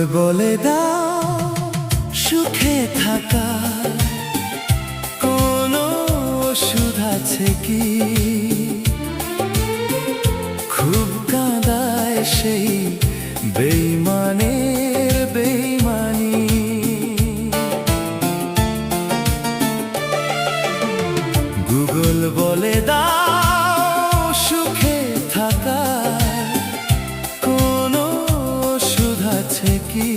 বলে দাও সুখে থাকা কোনো ওষুধ আছে কি? খুব কাঁদায় সেই বেইমানের বেইমানি। গুগল বলে দাও সুখে থাকা কোনো ওষুধ আছে কি?